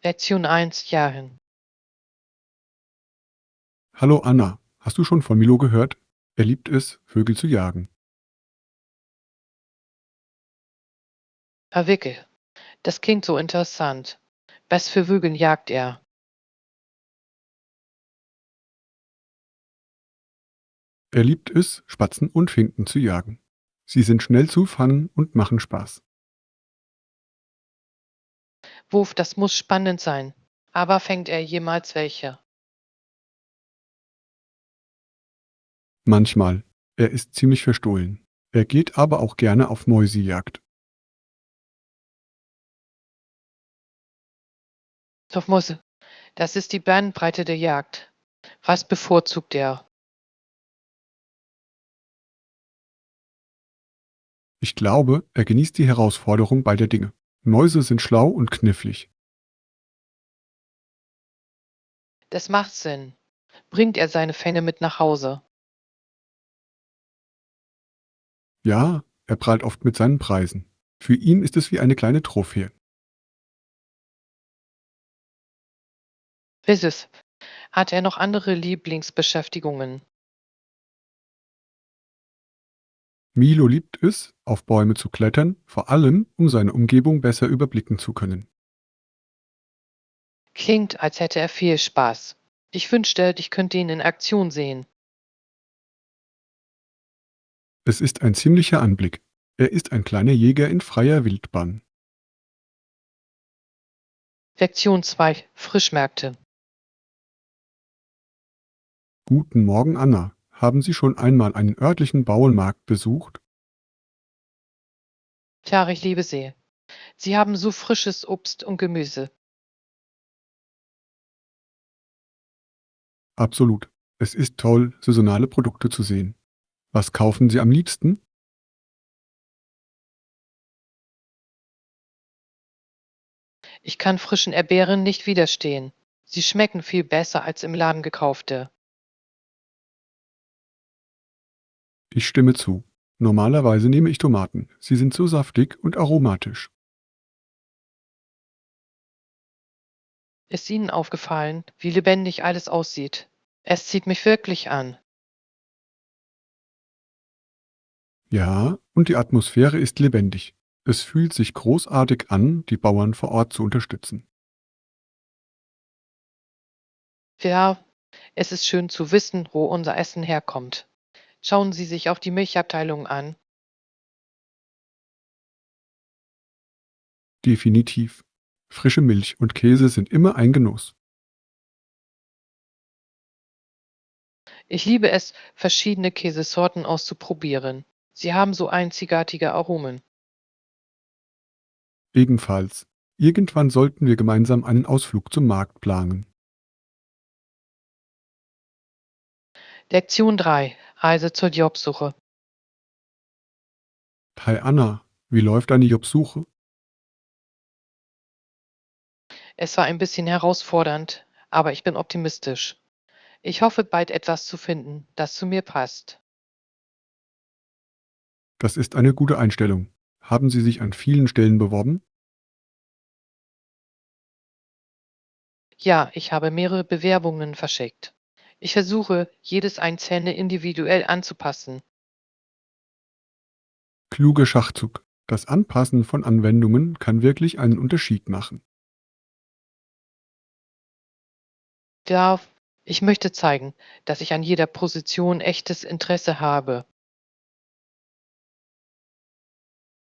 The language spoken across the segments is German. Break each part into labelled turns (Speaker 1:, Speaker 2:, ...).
Speaker 1: Lektion 1 Jagen.
Speaker 2: Hallo Anna, hast du schon von Milo gehört? Er liebt es, Vögel zu jagen.
Speaker 1: Verwickel. Das klingt so interessant. Was für Vögel jagt er?
Speaker 2: Er liebt es, Spatzen und Finken zu jagen. Sie sind schnell zu fangen und machen Spaß.
Speaker 1: Wurf, das muss spannend sein. Aber fängt er jemals welche?
Speaker 2: Manchmal. Er ist ziemlich verstohlen. Er geht aber auch gerne auf Mäusejagd.
Speaker 1: Musse. Das ist die Bandbreite der Jagd. Was bevorzugt er?
Speaker 2: Ich glaube, er genießt die Herausforderung beider Dinge. Mäuse sind schlau und knifflig.
Speaker 1: Das macht Sinn. Bringt er seine Fänge mit nach Hause?
Speaker 2: Ja, er prahlt oft mit seinen Preisen. Für ihn ist es wie eine kleine Trophäe.
Speaker 1: Wisses. Hat er noch andere Lieblingsbeschäftigungen?
Speaker 2: Milo liebt es, auf Bäume zu klettern, vor allem, um seine Umgebung besser überblicken zu können.
Speaker 1: Klingt, als hätte er viel Spaß. Ich wünschte, ich könnte ihn in Aktion sehen.
Speaker 2: Es ist ein ziemlicher Anblick. Er ist ein kleiner Jäger in freier Wildbahn.
Speaker 1: Lektion 2 Frischmärkte.
Speaker 2: Guten Morgen, Anna. Haben Sie schon einmal einen örtlichen Bauernmarkt besucht?
Speaker 1: Klar, ich liebe sie. Sie haben so frisches Obst und Gemüse.
Speaker 2: Absolut. Es ist toll, saisonale Produkte zu sehen. Was kaufen Sie am liebsten?
Speaker 1: Ich kann frischen Erdbeeren nicht widerstehen. Sie schmecken viel besser als im Laden gekaufte.
Speaker 2: Ich stimme zu. Normalerweise nehme ich Tomaten. Sie sind so saftig und aromatisch.
Speaker 1: Ist Ihnen aufgefallen, wie lebendig alles aussieht? Es zieht mich wirklich an.
Speaker 2: Ja, und die Atmosphäre ist lebendig. Es fühlt sich großartig an, die Bauern vor Ort zu unterstützen.
Speaker 1: Ja, es ist schön zu wissen, wo unser Essen herkommt. Schauen Sie sich auch die Milchabteilung an.
Speaker 2: Definitiv. Frische Milch und Käse sind immer ein Genuss.
Speaker 1: Ich liebe es, verschiedene Käsesorten auszuprobieren. Sie haben so einzigartige Aromen.
Speaker 2: Ebenfalls. Irgendwann sollten wir gemeinsam einen Ausflug zum Markt planen.
Speaker 1: Lektion 3 Reise zur Jobsuche.
Speaker 2: Hi Anna, wie läuft deine Jobsuche?
Speaker 1: Es war ein bisschen herausfordernd, aber ich bin optimistisch. Ich hoffe, bald etwas zu finden, das zu mir passt.
Speaker 2: Das ist eine gute Einstellung. Haben Sie sich an vielen Stellen beworben?
Speaker 1: Ja, ich habe mehrere Bewerbungen verschickt. Ich versuche, jedes Einzelne individuell anzupassen.
Speaker 2: Kluger Schachzug. Das Anpassen von Anwendungen kann wirklich einen Unterschied machen.
Speaker 1: Ja, ich möchte zeigen, dass ich an jeder Position echtes Interesse habe.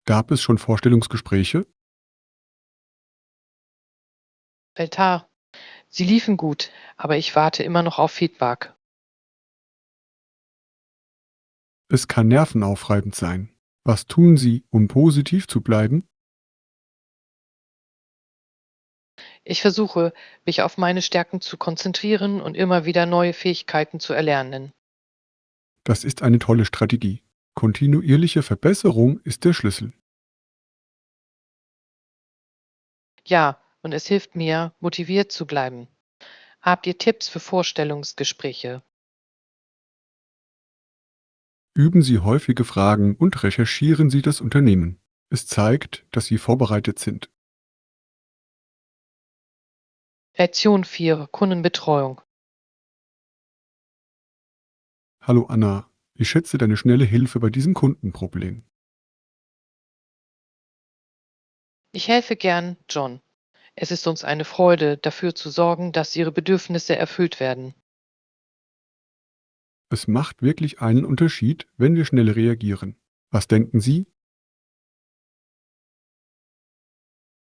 Speaker 2: Gab es schon Vorstellungsgespräche?
Speaker 1: Altar, sie liefen gut, aber ich warte immer noch auf Feedback.
Speaker 2: Es kann nervenaufreibend sein. Was tun Sie, um positiv zu bleiben?
Speaker 1: Ich versuche, mich auf meine Stärken zu konzentrieren und immer wieder neue Fähigkeiten zu erlernen.
Speaker 2: Das ist eine tolle Strategie. Kontinuierliche Verbesserung ist der Schlüssel.
Speaker 1: Ja, und es hilft mir, motiviert zu bleiben. Habt ihr Tipps für Vorstellungsgespräche?
Speaker 2: Üben Sie häufige Fragen und recherchieren Sie das Unternehmen. Es zeigt, dass Sie vorbereitet sind.
Speaker 1: Lektion 4: Kundenbetreuung.
Speaker 2: Hallo Anna, ich schätze deine schnelle Hilfe bei diesem Kundenproblem.
Speaker 1: Ich helfe gern, John. Es ist uns eine Freude, dafür zu sorgen, dass Ihre Bedürfnisse erfüllt werden.
Speaker 2: Es macht wirklich einen Unterschied, wenn wir schnell reagieren. Was denken Sie?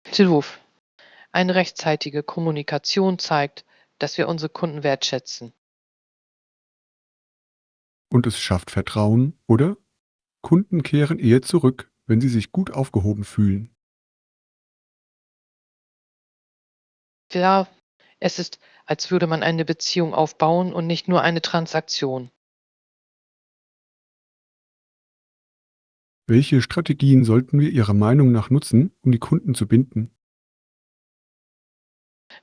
Speaker 1: Tiluf, eine rechtzeitige Kommunikation zeigt, dass wir unsere Kunden wertschätzen.
Speaker 2: Und es schafft Vertrauen, oder? Kunden kehren eher zurück, wenn sie sich gut aufgehoben fühlen.
Speaker 1: Ja, es ist, als würde man eine Beziehung aufbauen und nicht nur eine Transaktion.
Speaker 2: Welche Strategien sollten wir Ihrer Meinung nach nutzen, um die Kunden zu binden?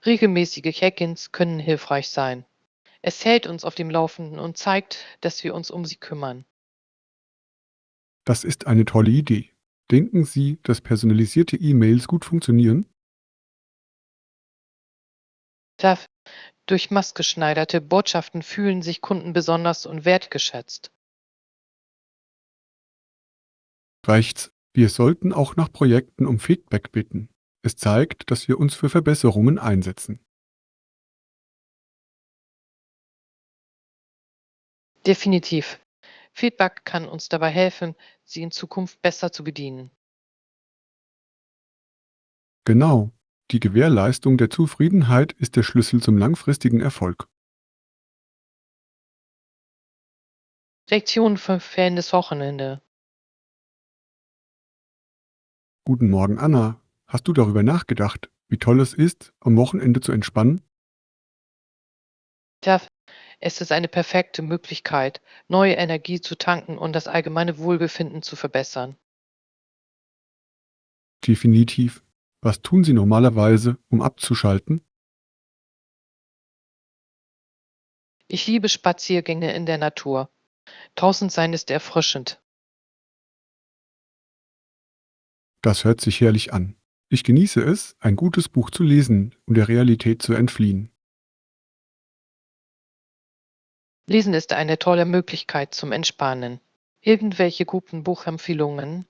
Speaker 1: Regelmäßige Check-ins können hilfreich sein. Es hält uns auf dem Laufenden und zeigt, dass wir uns um sie kümmern.
Speaker 2: Das ist eine tolle Idee. Denken Sie, dass personalisierte E-Mails gut funktionieren?
Speaker 1: Da durch maßgeschneiderte Botschaften fühlen sich Kunden besonders und wertgeschätzt.
Speaker 2: Reicht's? Wir sollten auch nach Projekten um Feedback bitten. Es zeigt, dass wir uns für Verbesserungen einsetzen.
Speaker 1: Definitiv. Feedback kann uns dabei helfen, sie in Zukunft besser zu bedienen.
Speaker 2: Genau. Die Gewährleistung der Zufriedenheit ist der Schlüssel zum langfristigen Erfolg.
Speaker 1: Lektion für fehlendes Wochenende.
Speaker 2: Guten Morgen, Anna. Hast du darüber nachgedacht, wie toll es ist, am Wochenende zu entspannen?
Speaker 1: Ja, es ist eine perfekte Möglichkeit, neue Energie zu tanken und das allgemeine Wohlbefinden zu verbessern.
Speaker 2: Definitiv. Was tun Sie normalerweise, um abzuschalten?
Speaker 1: Ich liebe Spaziergänge in der Natur. Draußen sein ist erfrischend.
Speaker 2: Das hört sich herrlich an. Ich genieße es, ein gutes Buch zu lesen und der Realität zu entfliehen.
Speaker 1: Lesen ist eine tolle Möglichkeit zum Entspannen. Irgendwelche guten Buchempfehlungen?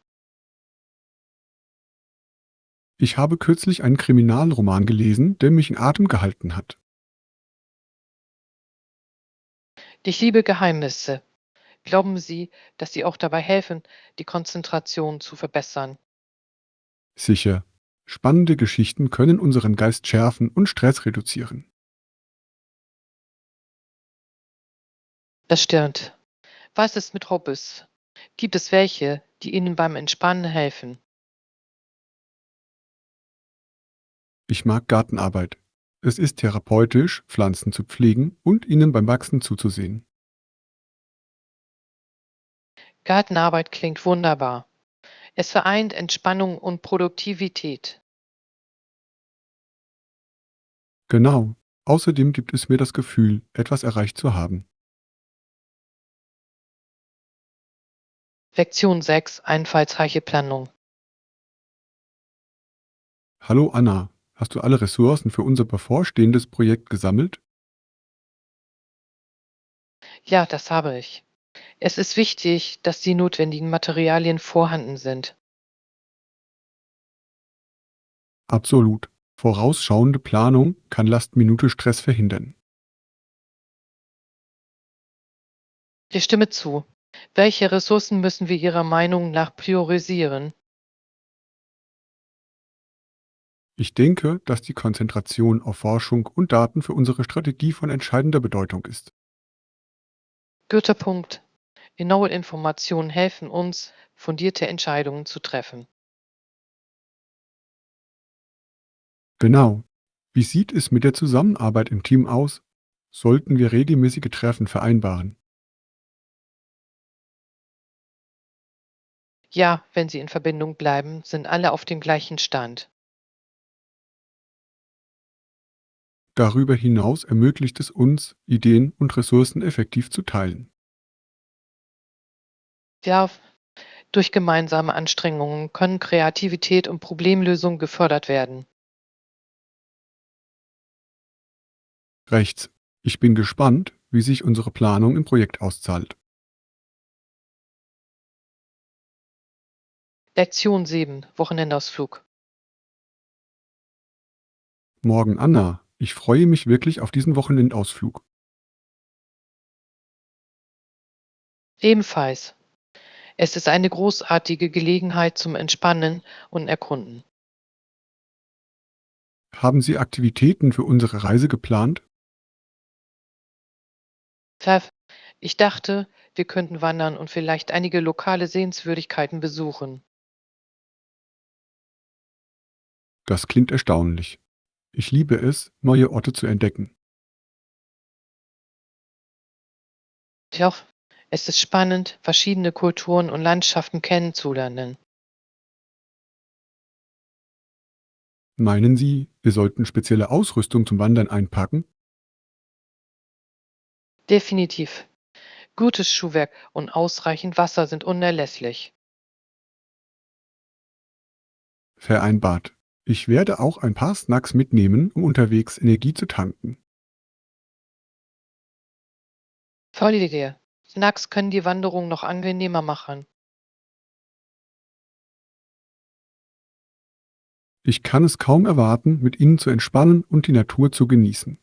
Speaker 2: Ich habe kürzlich einen Kriminalroman gelesen, der mich in Atem gehalten hat.
Speaker 1: Ich liebe Geheimnisse. Glauben Sie, dass sie auch dabei helfen, die Konzentration zu verbessern?
Speaker 2: Sicher. Spannende Geschichten können unseren Geist schärfen und Stress reduzieren.
Speaker 1: Das stimmt. Was ist mit Hobbys? Gibt es welche, die Ihnen beim Entspannen helfen?
Speaker 2: Ich mag Gartenarbeit. Es ist therapeutisch, Pflanzen zu pflegen und ihnen beim Wachsen zuzusehen.
Speaker 1: Gartenarbeit klingt wunderbar. Es vereint Entspannung und Produktivität.
Speaker 2: Genau. Außerdem gibt es mir das Gefühl, etwas erreicht zu haben.
Speaker 1: Lektion 6: Einfallsreiche Planung.
Speaker 2: Hallo Anna, hast du alle Ressourcen für unser bevorstehendes Projekt gesammelt?
Speaker 1: Ja, das habe ich. Es ist wichtig, dass die notwendigen Materialien vorhanden sind.
Speaker 2: Absolut. Vorausschauende Planung kann Last-Minute-Stress verhindern.
Speaker 1: Ich stimme zu. Welche Ressourcen müssen wir Ihrer Meinung nach priorisieren?
Speaker 2: Ich denke, dass die Konzentration auf Forschung und Daten für unsere Strategie von entscheidender Bedeutung ist.
Speaker 1: Guter Punkt. Genaue Informationen helfen uns, fundierte Entscheidungen zu treffen.
Speaker 2: Genau. Wie sieht es mit der Zusammenarbeit im Team aus? Sollten wir regelmäßige Treffen vereinbaren?
Speaker 1: Ja, wenn Sie in Verbindung bleiben, sind alle auf dem gleichen Stand.
Speaker 2: Darüber hinaus ermöglicht es uns, Ideen und Ressourcen effektiv zu teilen.
Speaker 1: Ja, durch gemeinsame Anstrengungen können Kreativität und Problemlösung gefördert werden.
Speaker 2: Rechts. Ich bin gespannt, wie sich unsere Planung im Projekt auszahlt.
Speaker 1: Lektion 7, Wochenendausflug.
Speaker 2: Morgen Anna. Ich freue mich wirklich auf diesen Wochenendausflug.
Speaker 1: Ebenfalls. Es ist eine großartige Gelegenheit zum Entspannen und Erkunden.
Speaker 2: Haben Sie Aktivitäten für unsere Reise geplant?
Speaker 1: Pfeff, ich dachte, wir könnten wandern und vielleicht einige lokale Sehenswürdigkeiten besuchen.
Speaker 2: Das klingt erstaunlich. Ich liebe es, neue Orte zu entdecken.
Speaker 1: Tja, es ist spannend, verschiedene Kulturen und Landschaften kennenzulernen.
Speaker 2: Meinen Sie, wir sollten spezielle Ausrüstung zum Wandern einpacken?
Speaker 1: Definitiv. Gutes Schuhwerk und ausreichend Wasser sind unerlässlich.
Speaker 2: Vereinbart. Ich werde auch ein paar Snacks mitnehmen, um unterwegs Energie zu tanken.
Speaker 1: Tolle Idee. Snacks können die Wanderung noch angenehmer machen.
Speaker 2: Ich kann es kaum erwarten, mit Ihnen zu entspannen und die Natur zu genießen.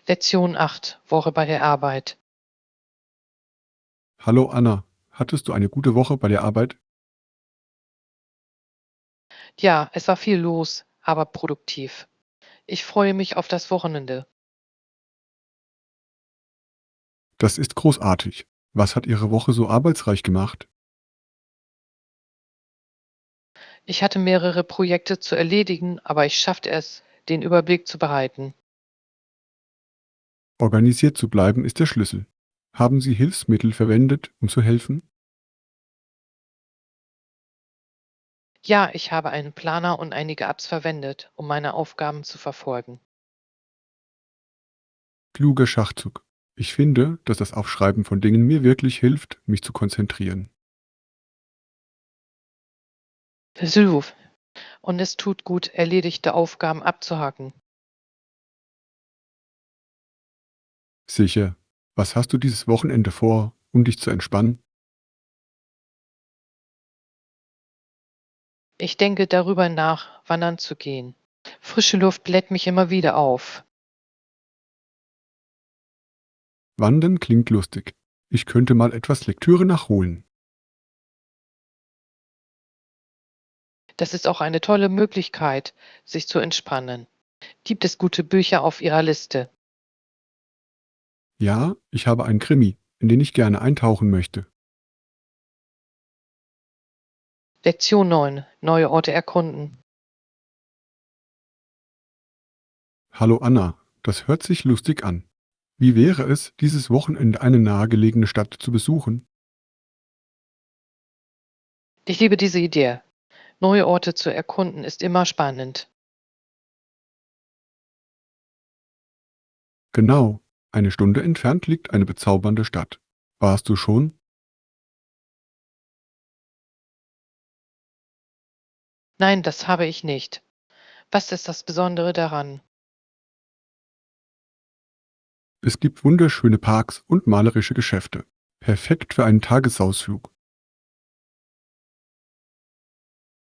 Speaker 1: Lektion 8, Woche bei der Arbeit.
Speaker 2: Hallo Anna, hattest du eine gute Woche bei der Arbeit?
Speaker 1: Ja, es war viel los, aber produktiv. Ich freue mich auf das Wochenende.
Speaker 2: Das ist großartig. Was hat Ihre Woche so arbeitsreich gemacht?
Speaker 1: Ich hatte mehrere Projekte zu erledigen, aber ich schaffte es, den Überblick zu behalten.
Speaker 2: Organisiert zu bleiben ist der Schlüssel. Haben Sie Hilfsmittel verwendet, um zu helfen?
Speaker 1: Ja, ich habe einen Planer und einige Apps verwendet, um meine Aufgaben zu verfolgen.
Speaker 2: Kluger Schachzug. Ich finde, dass das Aufschreiben von Dingen mir wirklich hilft, mich zu konzentrieren.
Speaker 1: Versuch. Und es tut gut, erledigte Aufgaben abzuhaken.
Speaker 2: Sicher. Was hast du dieses Wochenende vor, um dich zu entspannen?
Speaker 1: Ich denke darüber nach, wandern zu gehen. Frische Luft blätt mich immer wieder auf.
Speaker 2: Wandern klingt lustig. Ich könnte mal etwas Lektüre nachholen.
Speaker 1: Das ist auch eine tolle Möglichkeit, sich zu entspannen. Gibt es gute Bücher auf Ihrer Liste?
Speaker 2: Ja, ich habe einen Krimi, in den ich gerne eintauchen möchte.
Speaker 1: Lektion 9, neue Orte erkunden.
Speaker 2: Hallo Anna, das hört sich lustig an. Wie wäre es, dieses Wochenende eine nahegelegene Stadt zu besuchen?
Speaker 1: Ich liebe diese Idee. Neue Orte zu erkunden ist immer spannend.
Speaker 2: Genau, eine Stunde entfernt liegt eine bezaubernde Stadt. Warst du schon?
Speaker 1: Nein, das habe ich nicht. Was ist das Besondere daran?
Speaker 2: Es gibt wunderschöne Parks und malerische Geschäfte. Perfekt für einen Tagesausflug.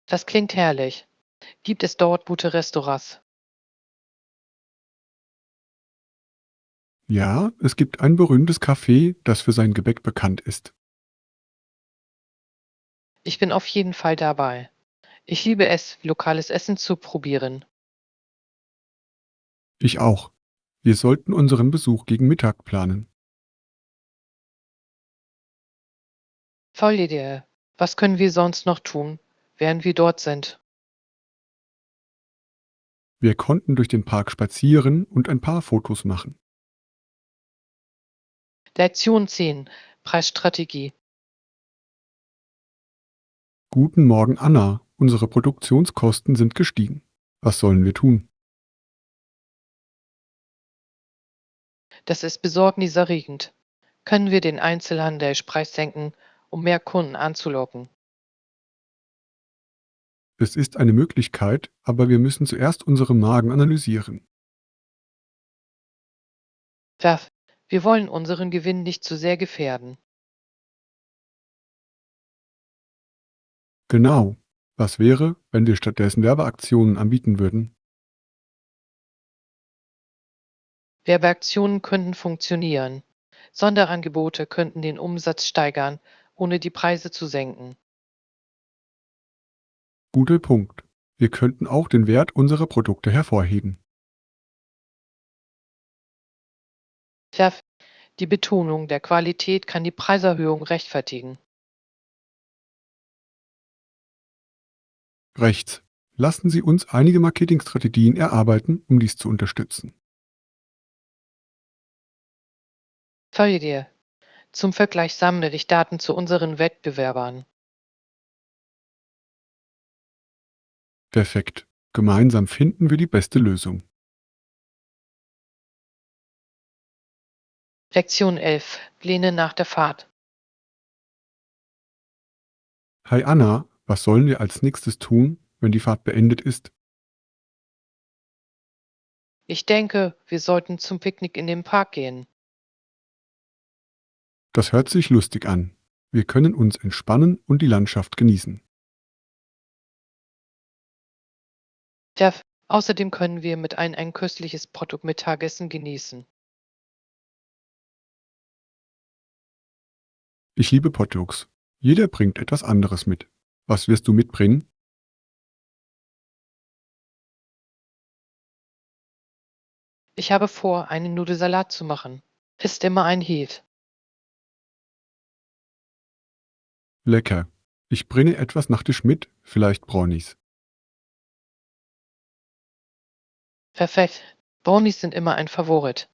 Speaker 1: Das klingt herrlich. Gibt es dort gute Restaurants?
Speaker 2: Ja, es gibt ein berühmtes Café, das für sein Gebäck bekannt ist.
Speaker 1: Ich bin auf jeden Fall dabei. Ich liebe es, lokales Essen zu probieren.
Speaker 2: Ich auch. Wir sollten unseren Besuch gegen Mittag planen.
Speaker 1: Tolle Idee. Was können wir sonst noch tun, während wir dort sind?
Speaker 2: Wir konnten durch den Park spazieren und ein paar Fotos machen.
Speaker 1: Lektion 10, Preisstrategie.
Speaker 2: Guten Morgen, Anna. Unsere Produktionskosten sind gestiegen. Was sollen wir tun?
Speaker 1: Das ist besorgniserregend. Können wir den Einzelhandelspreis senken, um mehr Kunden anzulocken?
Speaker 2: Es ist eine Möglichkeit, aber wir müssen zuerst unsere Magen analysieren.
Speaker 1: Ja, wir wollen unseren Gewinn nicht zu sehr gefährden.
Speaker 2: Genau. Was wäre, wenn wir stattdessen Werbeaktionen anbieten würden?
Speaker 1: Werbeaktionen könnten funktionieren. Sonderangebote könnten den Umsatz steigern, ohne die Preise zu senken.
Speaker 2: Guter Punkt. Wir könnten auch den Wert unserer Produkte hervorheben.
Speaker 1: Tja, die Betonung der Qualität kann die Preiserhöhung rechtfertigen.
Speaker 2: Rechts. Lassen Sie uns einige Marketingstrategien erarbeiten, um dies zu unterstützen.
Speaker 1: Folge dir. Zum Vergleich sammle ich Daten zu unseren Wettbewerbern.
Speaker 2: Perfekt. Gemeinsam finden wir die beste Lösung.
Speaker 1: Lektion 11. Pläne nach der Fahrt.
Speaker 2: Hi Anna, was sollen wir als nächstes tun, wenn die Fahrt beendet ist?
Speaker 1: Ich denke, wir sollten zum Picknick in den Park gehen.
Speaker 2: Das hört sich lustig an. Wir können uns entspannen und die Landschaft genießen.
Speaker 1: Tja, außerdem können wir mit ein köstliches Produkt-Mittagessen genießen.
Speaker 2: Ich liebe Potlucks. Jeder bringt etwas anderes mit. Was wirst du mitbringen?
Speaker 1: Ich habe vor, einen Nudelsalat zu machen. Ist immer ein Hiet.
Speaker 2: Lecker. Ich bringe etwas Nachtisch mit, vielleicht Brownies.
Speaker 1: Perfekt. Brownies sind immer ein Favorit.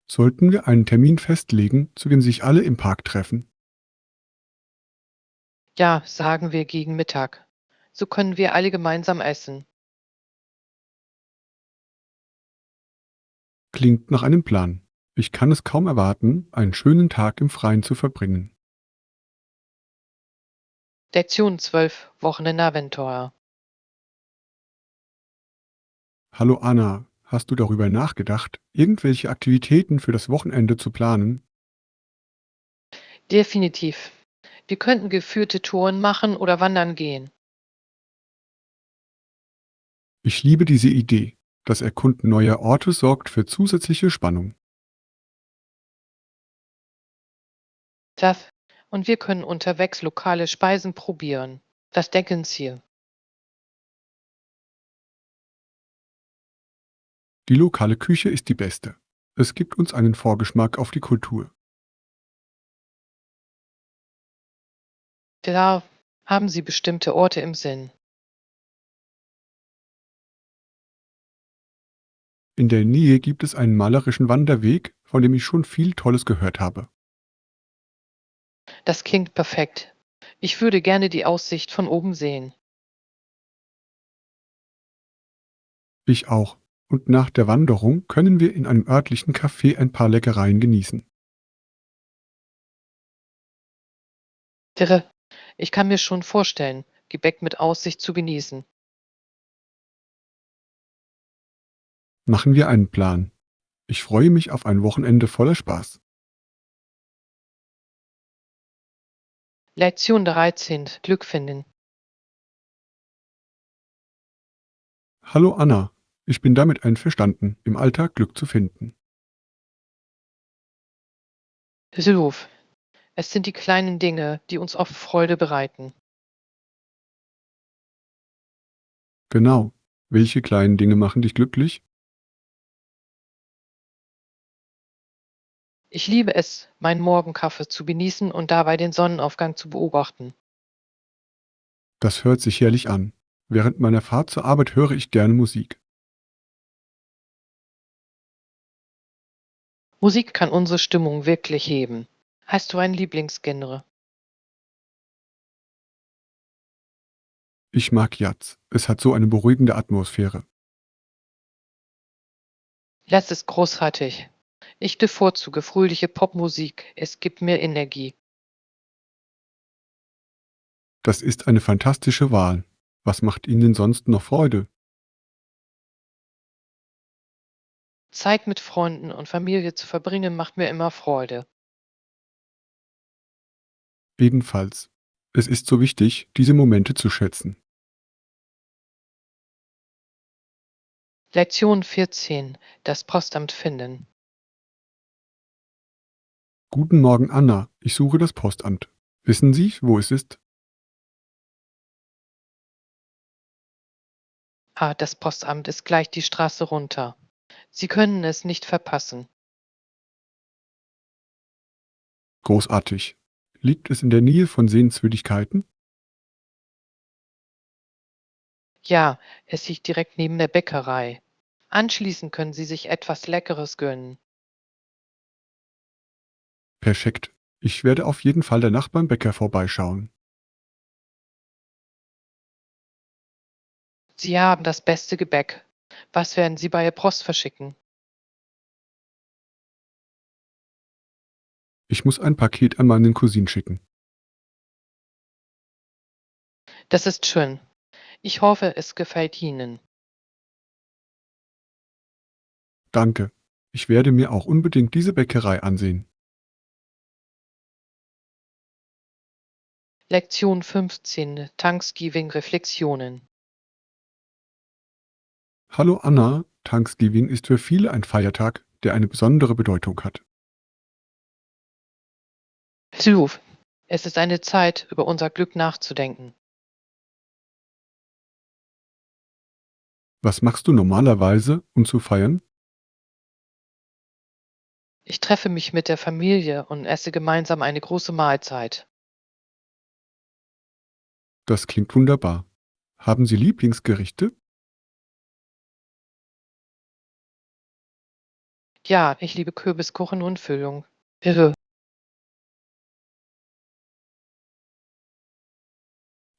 Speaker 2: Sollten wir einen Termin festlegen, zu dem sich alle im Park treffen?
Speaker 1: Ja, sagen wir gegen Mittag. So können wir alle gemeinsam essen.
Speaker 2: Klingt nach einem Plan. Ich kann es kaum erwarten, einen schönen Tag im Freien zu verbringen.
Speaker 1: Lektion 12. Wochen in Aventura.
Speaker 2: Hallo Anna, hast du darüber nachgedacht, irgendwelche Aktivitäten für das Wochenende zu planen?
Speaker 1: Definitiv. Wir könnten geführte Touren machen oder wandern gehen.
Speaker 2: Ich liebe diese Idee. Das Erkunden neuer Orte sorgt für zusätzliche Spannung.
Speaker 1: Das. Und wir können unterwegs lokale Speisen probieren. Das Deckensziel.
Speaker 2: Die lokale Küche ist die beste. Es gibt uns einen Vorgeschmack auf die Kultur.
Speaker 1: Da haben Sie bestimmte Orte im Sinn.
Speaker 2: In der Nähe gibt es einen malerischen Wanderweg, von dem ich schon viel Tolles gehört habe.
Speaker 1: Das klingt perfekt. Ich würde gerne die Aussicht von oben sehen.
Speaker 2: Ich auch. Und nach der Wanderung können wir in einem örtlichen Café ein paar Leckereien genießen.
Speaker 1: Irre. Ich kann mir schon vorstellen, Gebäck mit Aussicht zu genießen.
Speaker 2: Machen wir einen Plan. Ich freue mich auf ein Wochenende voller Spaß.
Speaker 1: Lektion 13. Glück finden.
Speaker 2: Hallo Anna, ich bin damit einverstanden, im Alltag Glück zu finden.
Speaker 1: Hilf. Es sind die kleinen Dinge, die uns oft Freude bereiten.
Speaker 2: Genau. Welche kleinen Dinge machen dich glücklich?
Speaker 1: Ich liebe es, meinen Morgenkaffee zu genießen und dabei den Sonnenaufgang zu beobachten.
Speaker 2: Das hört sich herrlich an. Während meiner Fahrt zur Arbeit höre ich gerne Musik.
Speaker 1: Musik kann unsere Stimmung wirklich heben. Hast du ein Lieblingsgenre?
Speaker 2: Ich mag Jazz. Es hat so eine beruhigende Atmosphäre.
Speaker 1: Das ist großartig. Ich bevorzuge fröhliche Popmusik. Es gibt mir Energie.
Speaker 2: Das ist eine fantastische Wahl. Was macht Ihnen sonst noch Freude?
Speaker 1: Zeit mit Freunden und Familie zu verbringen macht mir immer Freude.
Speaker 2: Ebenfalls. Es ist so wichtig, diese Momente zu schätzen.
Speaker 1: Lektion 14. Das Postamt finden.
Speaker 2: Guten Morgen, Anna. Ich suche das Postamt. Wissen Sie, wo es ist?
Speaker 1: Ah, das Postamt ist gleich die Straße runter. Sie können es nicht verpassen.
Speaker 2: Großartig. Liegt es in der Nähe von Sehenswürdigkeiten?
Speaker 1: Ja, es liegt direkt neben der Bäckerei. Anschließend können Sie sich etwas Leckeres gönnen.
Speaker 2: Perfekt. Ich werde auf jeden Fall danach beim Bäcker vorbeischauen.
Speaker 1: Sie haben das beste Gebäck. Was werden Sie bei der Post verschicken?
Speaker 2: Ich muss ein Paket an meinen Cousin schicken.
Speaker 1: Das ist schön. Ich hoffe, es gefällt Ihnen.
Speaker 2: Danke. Ich werde mir auch unbedingt diese Bäckerei ansehen.
Speaker 1: Lektion 15. Thanksgiving Reflexionen.
Speaker 2: Hallo Anna, Thanksgiving ist für viele ein Feiertag, der eine besondere Bedeutung hat.
Speaker 1: Sue, es ist eine Zeit, über unser Glück nachzudenken.
Speaker 2: Was machst du normalerweise, um zu feiern?
Speaker 1: Ich treffe mich mit der Familie und esse gemeinsam eine große Mahlzeit.
Speaker 2: Das klingt wunderbar. Haben Sie Lieblingsgerichte?
Speaker 1: Ja, ich liebe Kürbiskuchen und Füllung. Irre.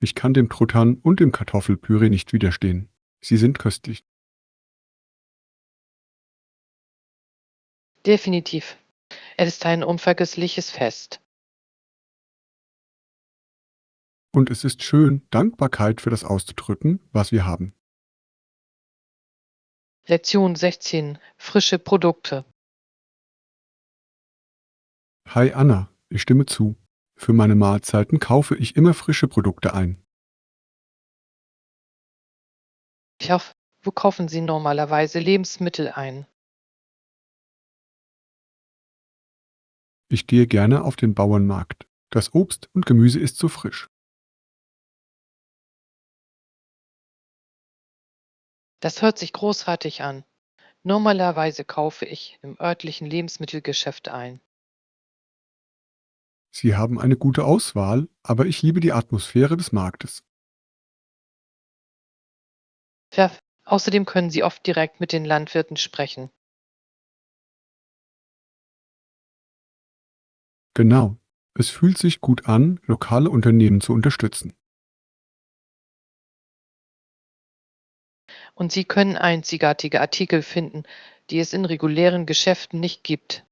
Speaker 2: Ich kann dem Truthahn und dem Kartoffelpüree nicht widerstehen. Sie sind köstlich.
Speaker 1: Definitiv. Es ist ein unvergessliches Fest.
Speaker 2: Und es ist schön, Dankbarkeit für das auszudrücken, was wir haben.
Speaker 1: Lektion 16. Frische Produkte.
Speaker 2: Hi Anna, ich stimme zu. Für meine Mahlzeiten kaufe ich immer frische Produkte ein.
Speaker 1: Ich hoffe, wo kaufen Sie normalerweise Lebensmittel ein?
Speaker 2: Ich gehe gerne auf den Bauernmarkt. Das Obst und Gemüse ist so frisch.
Speaker 1: Das hört sich großartig an. Normalerweise kaufe ich im örtlichen Lebensmittelgeschäft ein.
Speaker 2: Sie haben eine gute Auswahl, aber ich liebe die Atmosphäre des Marktes.
Speaker 1: Ja, außerdem können Sie oft direkt mit den Landwirten sprechen.
Speaker 2: Genau. Es fühlt sich gut an, lokale Unternehmen zu unterstützen.
Speaker 1: Und Sie können einzigartige Artikel finden, die es in regulären Geschäften nicht gibt.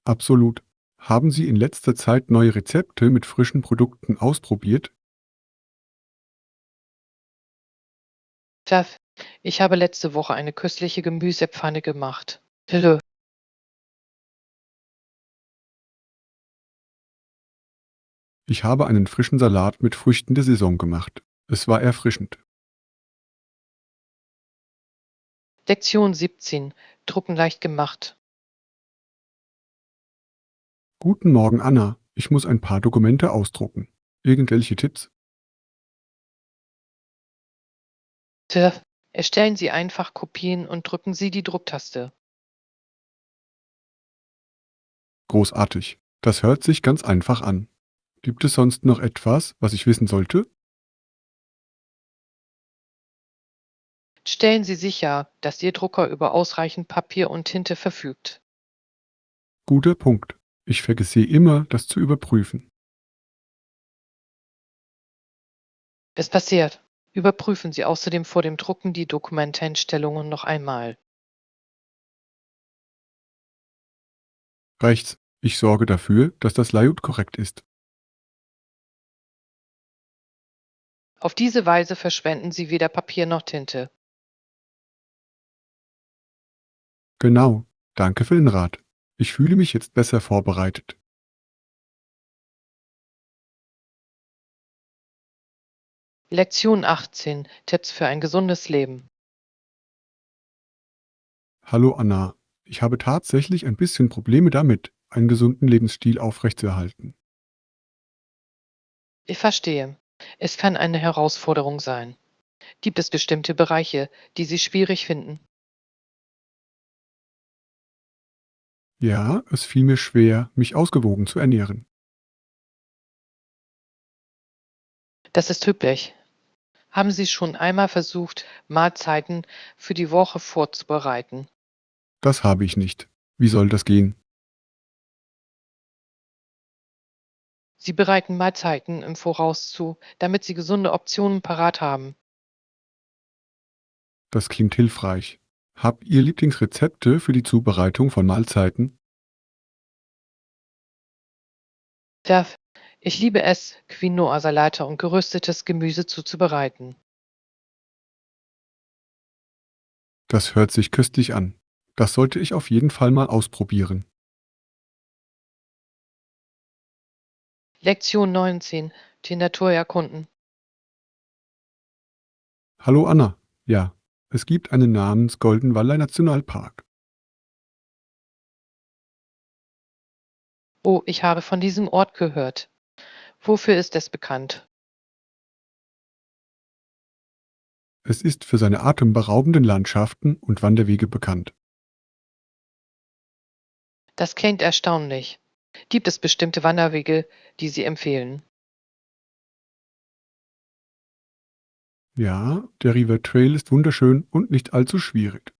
Speaker 2: Absolut. Haben Sie in letzter Zeit neue Rezepte mit frischen Produkten ausprobiert?
Speaker 1: Tja, ich habe letzte Woche eine köstliche Gemüsepfanne gemacht. Hille.
Speaker 2: Ich habe einen frischen Salat mit Früchten der Saison gemacht. Es war erfrischend.
Speaker 1: Lektion 17. Drucken leicht gemacht.
Speaker 2: Guten Morgen, Anna. Ich muss ein paar Dokumente ausdrucken. Irgendwelche Tipps?
Speaker 1: Tja, erstellen Sie einfach Kopien und drücken Sie die Drucktaste.
Speaker 2: Großartig. Das hört sich ganz einfach an. Gibt es sonst noch etwas, was ich wissen sollte?
Speaker 1: Stellen Sie sicher, dass Ihr Drucker über ausreichend Papier und Tinte verfügt.
Speaker 2: Guter Punkt. Ich vergesse immer, das zu überprüfen.
Speaker 1: Es passiert. Überprüfen Sie außerdem vor dem Drucken die Dokumentenstellungen noch einmal.
Speaker 2: Rechts. Ich sorge dafür, dass das Layout korrekt ist.
Speaker 1: Auf diese Weise verschwenden Sie weder Papier noch Tinte.
Speaker 2: Genau. Danke für den Rat. Ich fühle mich jetzt besser vorbereitet.
Speaker 1: Lektion 18. Tipps für ein gesundes Leben.
Speaker 2: Hallo Anna. Ich habe tatsächlich ein bisschen Probleme damit, einen gesunden Lebensstil aufrechtzuerhalten.
Speaker 1: Ich verstehe. Es kann eine Herausforderung sein. Gibt es bestimmte Bereiche, die Sie schwierig finden?
Speaker 2: Ja, es fiel mir schwer, mich ausgewogen zu ernähren.
Speaker 1: Das ist üblich. Haben Sie schon einmal versucht, Mahlzeiten für die Woche vorzubereiten?
Speaker 2: Das habe ich nicht. Wie soll das gehen?
Speaker 1: Sie bereiten Mahlzeiten im Voraus zu, damit Sie gesunde Optionen parat haben.
Speaker 2: Das klingt hilfreich. Habt ihr Lieblingsrezepte für die Zubereitung von Mahlzeiten?
Speaker 1: Chef, ich liebe es, Quinoa-Salate und geröstetes Gemüse zuzubereiten.
Speaker 2: Das hört sich köstlich an. Das sollte ich auf jeden Fall mal ausprobieren.
Speaker 1: Lektion 19. Die Natur erkunden.
Speaker 2: Hallo Anna. Ja, es gibt einen namens Golden Valley Nationalpark.
Speaker 1: Oh, ich habe von diesem Ort gehört. Wofür ist es bekannt?
Speaker 2: Es ist für seine atemberaubenden Landschaften und Wanderwege bekannt.
Speaker 1: Das klingt erstaunlich. Gibt es bestimmte Wanderwege, die Sie empfehlen?
Speaker 2: Ja, der River Trail ist wunderschön und nicht allzu schwierig.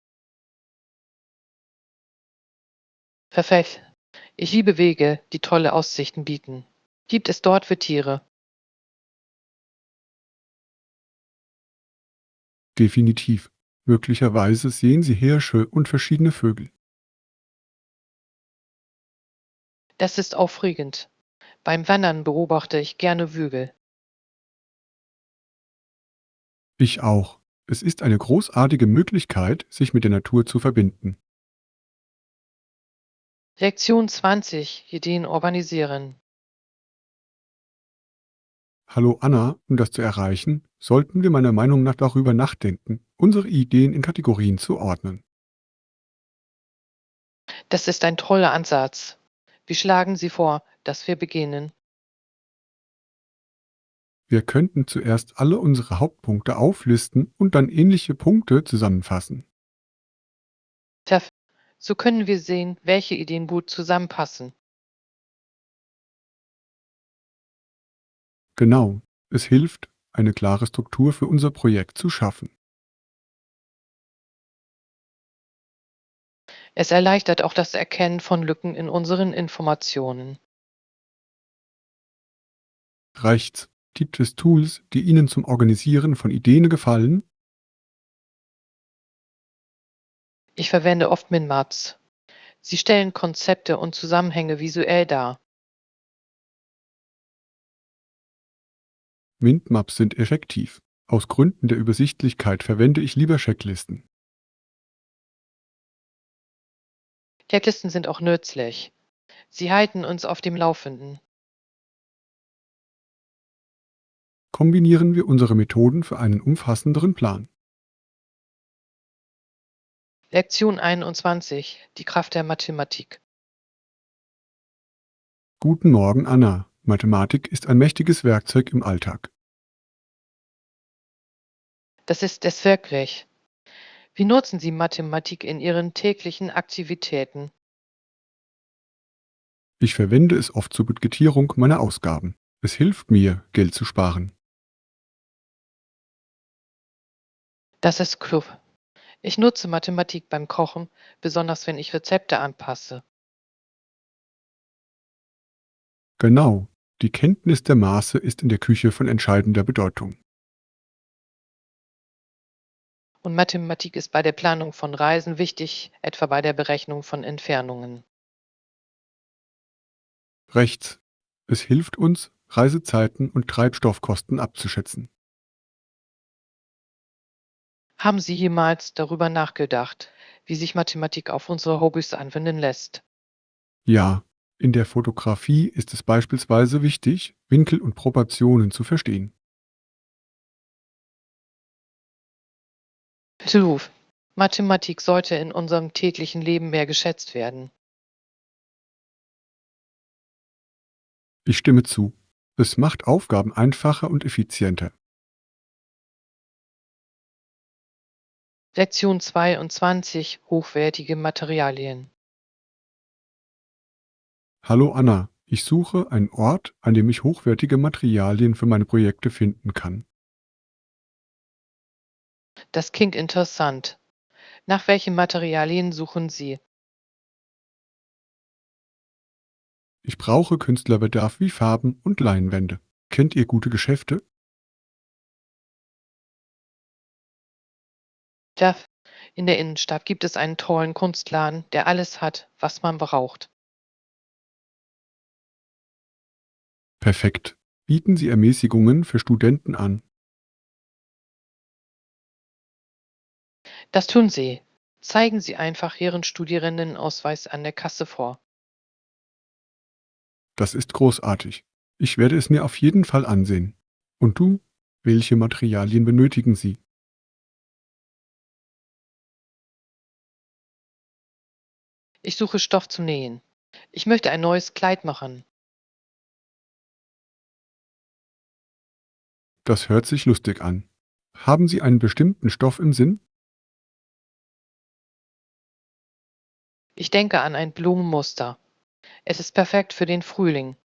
Speaker 1: Perfekt. Ich liebe Wege, die tolle Aussichten bieten. Gibt es dort für Tiere?
Speaker 2: Definitiv. Möglicherweise sehen Sie Hirsche und verschiedene Vögel.
Speaker 1: Das ist aufregend. Beim Wandern beobachte ich gerne Vögel.
Speaker 2: Ich auch. Es ist eine großartige Möglichkeit, sich mit der Natur zu verbinden.
Speaker 1: Lektion 20. Ideen organisieren.
Speaker 2: Hallo Anna, um das zu erreichen, sollten wir meiner Meinung nach darüber nachdenken, unsere Ideen in Kategorien zu ordnen.
Speaker 1: Das ist ein toller Ansatz. Wie schlagen Sie vor, dass wir beginnen?
Speaker 2: Wir könnten zuerst alle unsere Hauptpunkte auflisten und dann ähnliche Punkte zusammenfassen.
Speaker 1: Chef, so können wir sehen, welche Ideen gut zusammenpassen.
Speaker 2: Genau, es hilft, eine klare Struktur für unser Projekt zu schaffen.
Speaker 1: Es erleichtert auch das Erkennen von Lücken in unseren Informationen.
Speaker 2: Rechts. Gibt es Tools, die Ihnen zum Organisieren von Ideen gefallen?
Speaker 1: Ich verwende oft Minmaps. Sie stellen Konzepte und Zusammenhänge visuell dar.
Speaker 2: Windmaps sind effektiv. Aus Gründen der Übersichtlichkeit verwende ich lieber Checklisten.
Speaker 1: Checklisten sind auch nützlich. Sie halten uns auf dem Laufenden.
Speaker 2: Kombinieren wir unsere Methoden für einen umfassenderen Plan.
Speaker 1: Lektion 21. Die Kraft der Mathematik.
Speaker 2: Guten Morgen, Anna. Mathematik ist ein mächtiges Werkzeug im Alltag.
Speaker 1: Das ist es wirklich. Wie nutzen Sie Mathematik in Ihren täglichen Aktivitäten?
Speaker 2: Ich verwende es oft zur Budgetierung meiner Ausgaben. Es hilft mir, Geld zu sparen.
Speaker 1: Das ist klug. Ich nutze Mathematik beim Kochen, besonders wenn ich Rezepte anpasse.
Speaker 2: Genau, die Kenntnis der Maße ist in der Küche von entscheidender Bedeutung.
Speaker 1: Und Mathematik ist bei der Planung von Reisen wichtig, etwa bei der Berechnung von Entfernungen.
Speaker 2: Rechts. Es hilft uns, Reisezeiten und Treibstoffkosten abzuschätzen.
Speaker 1: Haben Sie jemals darüber nachgedacht, wie sich Mathematik auf unsere Hobbys anwenden lässt?
Speaker 2: Ja, in der Fotografie ist es beispielsweise wichtig, Winkel und Proportionen zu verstehen.
Speaker 1: Hilf. Mathematik sollte in unserem täglichen Leben mehr geschätzt werden.
Speaker 2: Ich stimme zu. Es macht Aufgaben einfacher und effizienter.
Speaker 1: Lektion 22: Hochwertige Materialien.
Speaker 2: Hallo Anna, ich suche einen Ort, an dem ich hochwertige Materialien für meine Projekte finden kann.
Speaker 1: Das klingt interessant. Nach welchen Materialien suchen Sie?
Speaker 2: Ich brauche Künstlerbedarf wie Farben und Leinwände. Kennt ihr gute Geschäfte?
Speaker 1: Da in der Innenstadt gibt es einen tollen Kunstladen, der alles hat, was man braucht.
Speaker 2: Perfekt. Bieten Sie Ermäßigungen für Studenten an?
Speaker 1: Das tun Sie. Zeigen Sie einfach Ihren Studierendenausweis an der Kasse vor.
Speaker 2: Das ist großartig. Ich werde es mir auf jeden Fall ansehen. Und du? Welche Materialien benötigen Sie?
Speaker 1: Ich suche Stoff zum Nähen. Ich möchte ein neues Kleid machen.
Speaker 2: Das hört sich lustig an. Haben Sie einen bestimmten Stoff im Sinn?
Speaker 1: Ich denke an ein Blumenmuster. Es ist perfekt für den Frühling.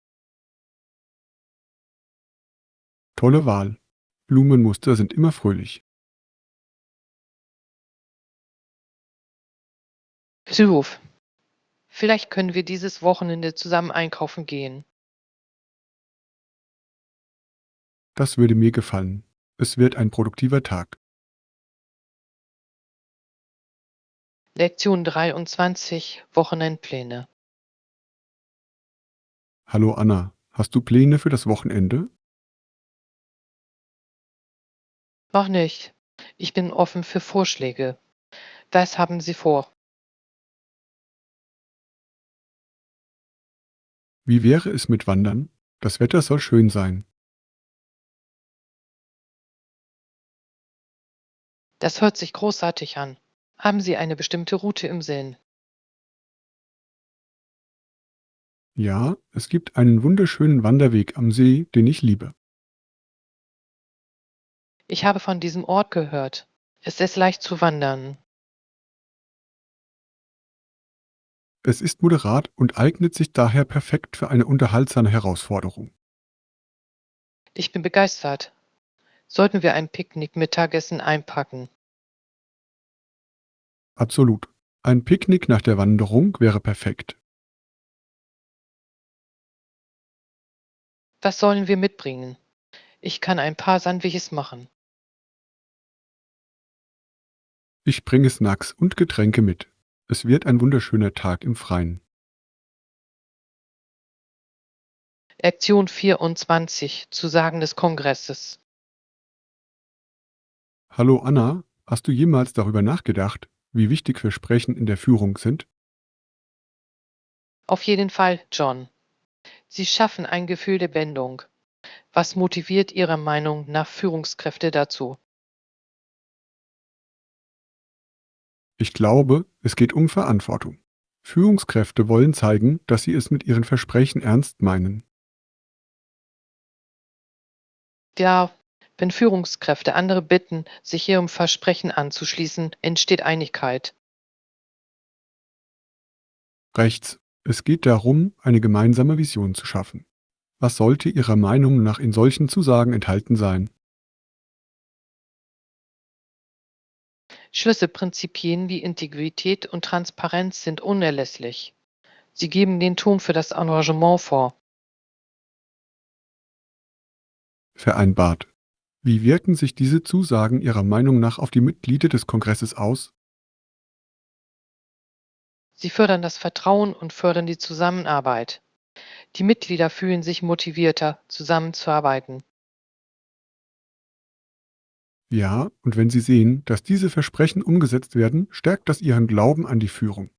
Speaker 2: Tolle Wahl. Blumenmuster sind immer fröhlich.
Speaker 1: Ruf. Vielleicht können wir dieses Wochenende zusammen einkaufen gehen.
Speaker 2: Das würde mir gefallen. Es wird ein produktiver Tag.
Speaker 1: Lektion 23: Wochenendpläne.
Speaker 2: Hallo Anna, hast du Pläne für das Wochenende?
Speaker 1: Noch nicht. Ich bin offen für Vorschläge. Was haben Sie vor?
Speaker 2: Wie wäre es mit Wandern? Das Wetter soll schön sein.
Speaker 1: Das hört sich großartig an. Haben Sie eine bestimmte Route im Sinn?
Speaker 2: Ja, es gibt einen wunderschönen Wanderweg am See, den ich liebe.
Speaker 1: Ich habe von diesem Ort gehört. Es ist leicht zu wandern.
Speaker 2: Es ist moderat und eignet sich daher perfekt für eine unterhaltsame Herausforderung.
Speaker 1: Ich bin begeistert. Sollten wir ein Picknick-Mittagessen einpacken?
Speaker 2: Absolut. Ein Picknick nach der Wanderung wäre perfekt.
Speaker 1: Was sollen wir mitbringen? Ich kann ein paar Sandwiches machen.
Speaker 2: Ich bringe Snacks und Getränke mit. Es wird ein wunderschöner Tag im Freien.
Speaker 1: Lektion 24: Zusagen des Kongresses.
Speaker 2: Hallo Anna, hast du jemals darüber nachgedacht, wie wichtig Versprechen in der Führung sind?
Speaker 1: Auf jeden Fall, John. Sie schaffen ein Gefühl der Bindung. Was motiviert Ihrer Meinung nach Führungskräfte dazu?
Speaker 2: Ich glaube, es geht um Verantwortung. Führungskräfte wollen zeigen, dass sie es mit ihren Versprechen ernst meinen.
Speaker 1: Ja, wenn Führungskräfte andere bitten, sich ihrem Versprechen anzuschließen, entsteht Einigkeit.
Speaker 2: Rechts. Es geht darum, eine gemeinsame Vision zu schaffen. Was sollte Ihrer Meinung nach in solchen Zusagen enthalten sein?
Speaker 1: Schlüsselprinzipien wie Integrität und Transparenz sind unerlässlich. Sie geben den Ton für das Engagement vor.
Speaker 2: Vereinbart. Wie wirken sich diese Zusagen Ihrer Meinung nach auf die Mitglieder des Kongresses aus?
Speaker 1: Sie fördern das Vertrauen und fördern die Zusammenarbeit. Die Mitglieder fühlen sich motivierter, zusammenzuarbeiten.
Speaker 2: Ja, und wenn Sie sehen, dass diese Versprechen umgesetzt werden, stärkt das Ihren Glauben an die Führung.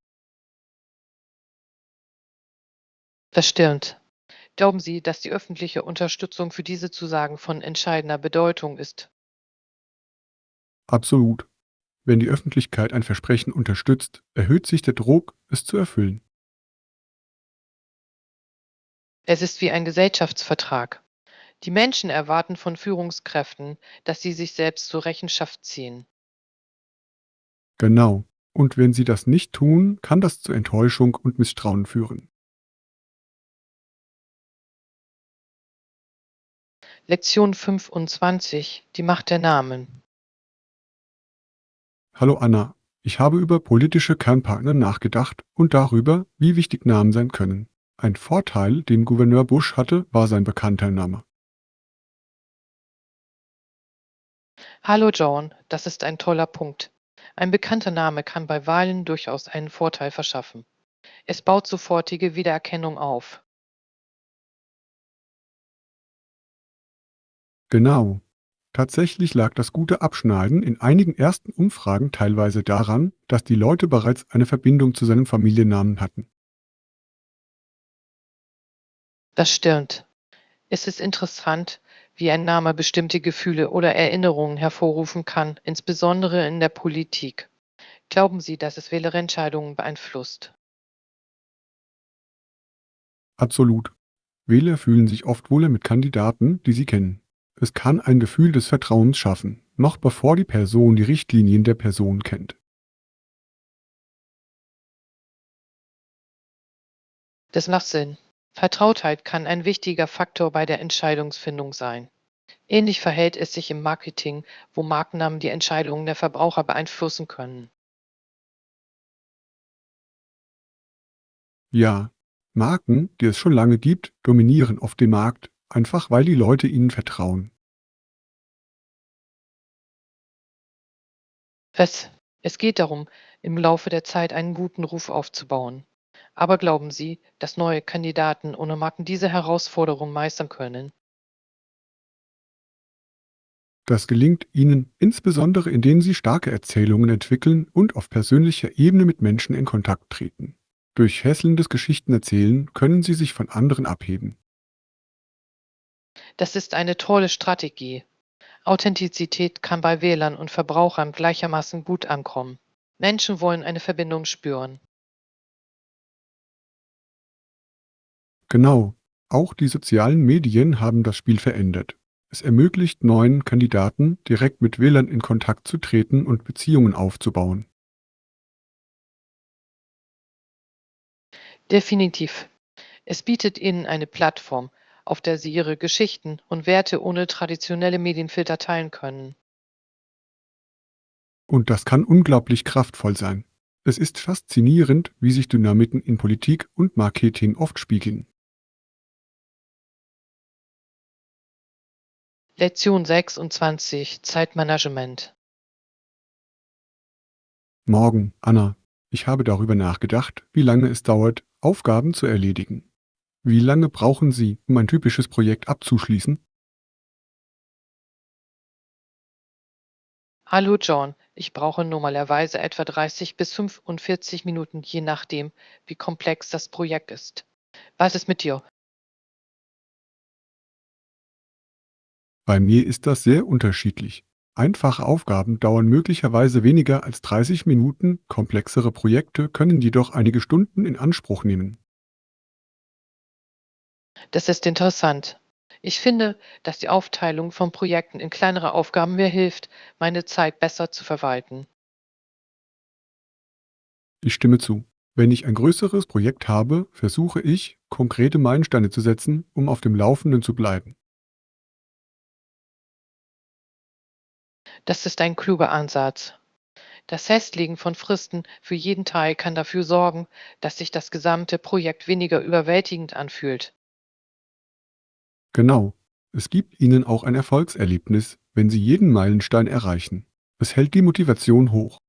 Speaker 1: Das stimmt. Glauben Sie, dass die öffentliche Unterstützung für diese Zusagen von entscheidender Bedeutung ist?
Speaker 2: Absolut. Wenn die Öffentlichkeit ein Versprechen unterstützt, erhöht sich der Druck, es zu erfüllen.
Speaker 1: Es ist wie ein Gesellschaftsvertrag. Die Menschen erwarten von Führungskräften, dass sie sich selbst zur Rechenschaft ziehen.
Speaker 2: Genau. Und wenn Sie das nicht tun, kann das zu Enttäuschung und Misstrauen führen.
Speaker 1: Lektion 25: Die Macht der Namen.
Speaker 2: Hallo Anna, ich habe über politische Kernpartner nachgedacht und darüber, wie wichtig Namen sein können. Ein Vorteil, den Gouverneur Bush hatte, war sein bekannter Name.
Speaker 1: Hallo John, das ist ein toller Punkt. Ein bekannter Name kann bei Wahlen durchaus einen Vorteil verschaffen. Es baut sofortige Wiedererkennung auf.
Speaker 2: Genau. Tatsächlich lag das gute Abschneiden in einigen ersten Umfragen teilweise daran, dass die Leute bereits eine Verbindung zu seinem Familiennamen hatten.
Speaker 1: Das stimmt. Es ist interessant, wie ein Name bestimmte Gefühle oder Erinnerungen hervorrufen kann, insbesondere in der Politik. Glauben Sie, dass es Wählerentscheidungen beeinflusst?
Speaker 2: Absolut. Wähler fühlen sich oft wohler mit Kandidaten, die sie kennen. Es kann ein Gefühl des Vertrauens schaffen, noch bevor die Person die Richtlinien der Person kennt.
Speaker 1: Das macht Sinn. Vertrautheit kann ein wichtiger Faktor bei der Entscheidungsfindung sein. Ähnlich verhält es sich im Marketing, wo Markennamen die Entscheidungen der Verbraucher beeinflussen können.
Speaker 2: Ja, Marken, die es schon lange gibt, dominieren oft den Markt, einfach weil die Leute ihnen vertrauen.
Speaker 1: Es, es geht darum, im Laufe der Zeit einen guten Ruf aufzubauen. Aber glauben Sie, dass neue Kandidaten ohne Marken diese Herausforderung meistern können?
Speaker 2: Das gelingt ihnen insbesondere, indem sie starke Erzählungen entwickeln und auf persönlicher Ebene mit Menschen in Kontakt treten. Durch fesselndes Geschichtenerzählen können sie sich von anderen abheben.
Speaker 1: Das ist eine tolle Strategie. Authentizität kann bei Wählern und Verbrauchern gleichermaßen gut ankommen. Menschen wollen eine Verbindung spüren.
Speaker 2: Genau, auch die sozialen Medien haben das Spiel verändert. Es ermöglicht neuen Kandidaten, direkt mit Wählern in Kontakt zu treten und Beziehungen aufzubauen.
Speaker 1: Definitiv. Es bietet ihnen eine Plattform, auf der sie ihre Geschichten und Werte ohne traditionelle Medienfilter teilen können.
Speaker 2: Und das kann unglaublich kraftvoll sein. Es ist faszinierend, wie sich Dynamiken in Politik und Marketing oft spiegeln.
Speaker 1: Lektion 26: Zeitmanagement.
Speaker 2: Morgen, Anna. Ich habe darüber nachgedacht, wie lange es dauert, Aufgaben zu erledigen. Wie lange brauchen Sie, um ein typisches Projekt abzuschließen?
Speaker 1: Hallo John, ich brauche normalerweise etwa 30 bis 45 Minuten, je nachdem, wie komplex das Projekt ist. Was ist mit dir?
Speaker 2: Bei mir ist das sehr unterschiedlich. Einfache Aufgaben dauern möglicherweise weniger als 30 Minuten, komplexere Projekte können jedoch einige Stunden in Anspruch nehmen.
Speaker 1: Das ist interessant. Ich finde, dass die Aufteilung von Projekten in kleinere Aufgaben mir hilft, meine Zeit besser zu verwalten.
Speaker 2: Ich stimme zu. Wenn ich ein größeres Projekt habe, versuche ich, konkrete Meilensteine zu setzen, um auf dem Laufenden zu bleiben.
Speaker 1: Das ist ein kluger Ansatz. Das Festlegen von Fristen für jeden Teil kann dafür sorgen, dass sich das gesamte Projekt weniger überwältigend anfühlt.
Speaker 2: Genau. Es gibt Ihnen auch ein Erfolgserlebnis, wenn Sie jeden Meilenstein erreichen. Es hält die Motivation hoch.